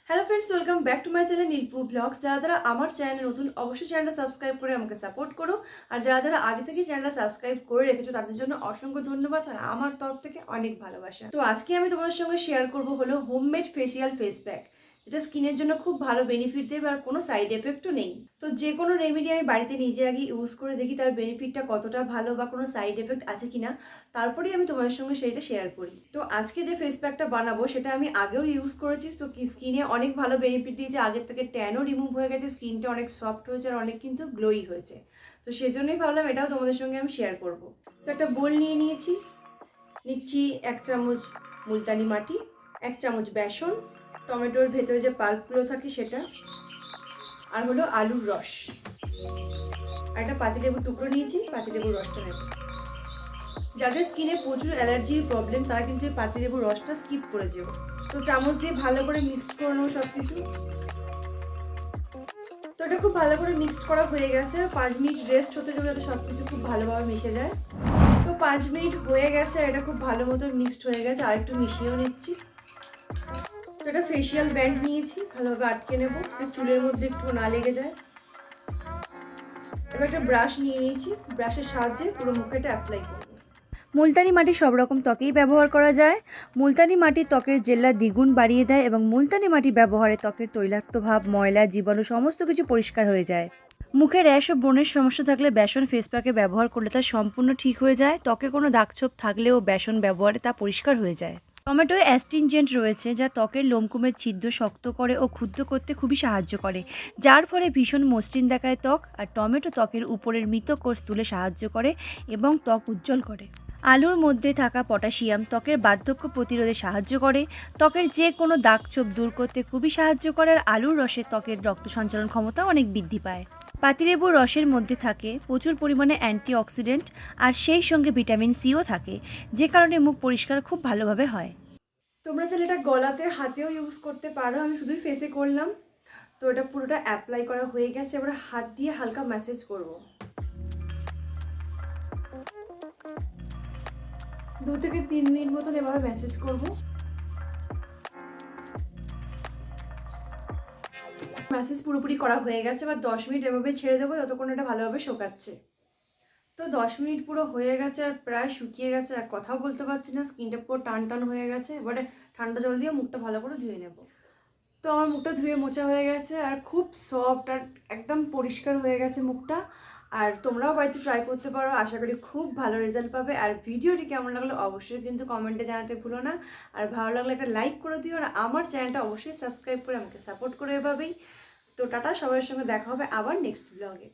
Hello friends, welcome back to my channel Nilpu vlogs. যারা আমার চ্যানেলে নতুন অবশ্যই চ্যানেলটা সাবস্ক্রাইব করে আমাকে সাপোর্ট করো। আর যারা আগে থেকে চ্যানেলটা সাবস্ক্রাইব করে রেখেছো তাদের জন্য অসংখ্য ধন্যবাদ আর আমার তরফ থেকে অনেক ভালোবাসা। তো আজকে আমি তোমাদের সঙ্গে শেয়ার করব হলো হোমমেড ফেসিয়াল ফেস প্যাক, যেটা স্কিনের জন্য খুব ভালো বেনিফিট দেবে আর কোনো সাইড এফেক্টও নেই। তো যে কোনো রেমেডি আমি বাড়িতে নিজে আগে ইউজ করে দেখি তার বেনিফিটটা কতটা ভালো বা কোনো সাইড এফেক্ট আছে কিনা, তারপরেই আমি তোমাদের সঙ্গে সেইটা শেয়ার করি। তো আজকে যে ফেস প্যাকটা বানাবো সেটা আমি আগেও ইউজ করেছি, তো স্কিনে অনেক ভালো বেনিফিট দিয়েছে। আগের থেকে ট্যানও রিমুভ হয়ে গেছে, স্কিনটা অনেক সফট হয়েছে আর অনেক কিন্তু গ্লোই হয়েছে। তো সেজন্যই ভাবলাম এটাও তোমাদের সঙ্গে আমি শেয়ার করব। তো একটা বোল নিয়ে নিচ্ছি 1 চামচ মুলতানি মাটি, 1 চামচ বেসন, টমেটোর ভেতরে যে পাল্পগুলো থাকে সেটা, আর হলো আলুর রস, আর একটা পাতিলেবুর টুকরো নিয়েছি, পাতিলেবুর রসটা নেব। যাদের স্কিনে প্রচুর অ্যালার্জির প্রবলেম তারা কিন্তু এই পাতিলেবুর রসটা স্কিপ করে যেও। তো চামচ দিয়ে ভালো করে মিক্সড করে নেবো সব কিছু। তো এটা খুব ভালো করে মিক্সড করা হয়ে গেছে। 5 মিনিট রেস্ট হতে দেবো যাতে সব কিছু খুব ভালোভাবে মিশে যায়। তো 5 মিনিট হয়ে গেছে, এটা খুব ভালো মতো মিক্সড হয়ে গেছে। আর একটু মিশিয়েও নিচ্ছি। তো এটা ফেসিয়াল ব্যান্ড নিয়েছি, ভালোভাবে আটকে নেবো চুলের মধ্যে একটু না লেগে যায়। এবার একটা ব্রাশ নিয়ে নিয়েছি, ব্রাশের সাহায্যে পুরো মুখে এটা অ্যাপ্লাই করবো। মুলতানি মাটি সব রকম ত্বকেই ব্যবহার করা যায়। মুলতানি মাটি ত্বকের জেল্লা দ্বিগুণ বাড়িয়ে দেয় এবং মুলতানি মাটি ব্যবহারে ত্বকের তৈলাক্ত ভাব, ময়লা, জীবাণু সমস্ত কিছু পরিষ্কার হয়ে যায়। মুখে র্যাশ ও ব্রণের সমস্যা থাকলে বেসন ফেস প্যাকে ব্যবহার করলে তা সম্পূর্ণ ঠিক হয়ে যায়। ত্বকে কোনো দাগছোপ থাকলেও বেসন ব্যবহারে তা পরিষ্কার হয়ে যায়। টমেটোয় অ্যাস্টিনজেন্ট রয়েছে যা ত্বকের লোমকূপের ছিদ্র শক্ত করে ও ক্ষুদ্র করতে খুবই সাহায্য করে, যার ফলে ভীষণ মসৃণ দেখায় ত্বক। আর টমেটো ত্বকের উপরের মৃত কোষ তুলে সাহায্য করে এবং ত্বক উজ্জ্বল করে। আলুর মধ্যে থাকা পটাশিয়াম ত্বকের বার্ধক্য প্রতিরোধে সাহায্য করে, ত্বকের যে কোনো দাগছোপ দূর করতে খুবই সাহায্য করে। আর আলুর রসে ত্বকের রক্ত সঞ্চালন ক্ষমতা অনেক বৃদ্ধি পায়। পাতিলেবুর রসের মধ্যে থাকে প্রচুর পরিমাণে অ্যান্টিঅক্সিডেন্ট আর সেই সঙ্গে ভিটামিন সিও থাকে, যে কারণে মুখ পরিষ্কার খুব ভালোভাবে হয়। তোমরা চাইলে এটা গলাতে হাতেও ইউজ করতে পারো, আমি শুধুই ফেসে করলাম। তো এটা পুরোটা অ্যাপ্লাই করা হয়ে গেছে, এবার হাত দিয়ে হালকা ম্যাসেজ করব। 2 থেকে 3 মিনিট মতন এভাবে ম্যাসেজ করব। ম্যাসেজ পুরোপুরি করা হয়ে গেছে, এবার 10 মিনিট এভাবে ছেড়ে দেবো যতক্ষণ এটা ভালোভাবে শোকাচ্ছে। তো 10 মিনিট পুরো হয়ে গেছে আর প্রায় শুকিয়ে গেছে, আর কথাও বলতে পারছি না, স্কিনটা পুরো টান টান হয়ে গেছে। এবারে ঠান্ডা জল দিয়ে মুখটা ভালো করে ধুয়ে নেব। তো আমার মুখটা ধুয়ে মোছা হয়ে গেছে আর খুব সফট আর একদম পরিষ্কার হয়ে গেছে মুখটা। আর তোমরাও বাড়িতে ট্রাই করতে পারো, আশা করি খুব ভালো রেজাল্ট পাবে। আর ভিডিওটি কেমন লাগলো অবশ্যই কিন্তু কমেন্টে জানাতে ভুলো না। আর ভালো লাগলে একটা লাইক করে দিও আর আমার চ্যানেলটা অবশ্যই সাবস্ক্রাইব করে আমাকে সাপোর্ট করো এভাবেই। তো টাটা, সবার সঙ্গে দেখা হবে আবার নেক্সট ব্লগে।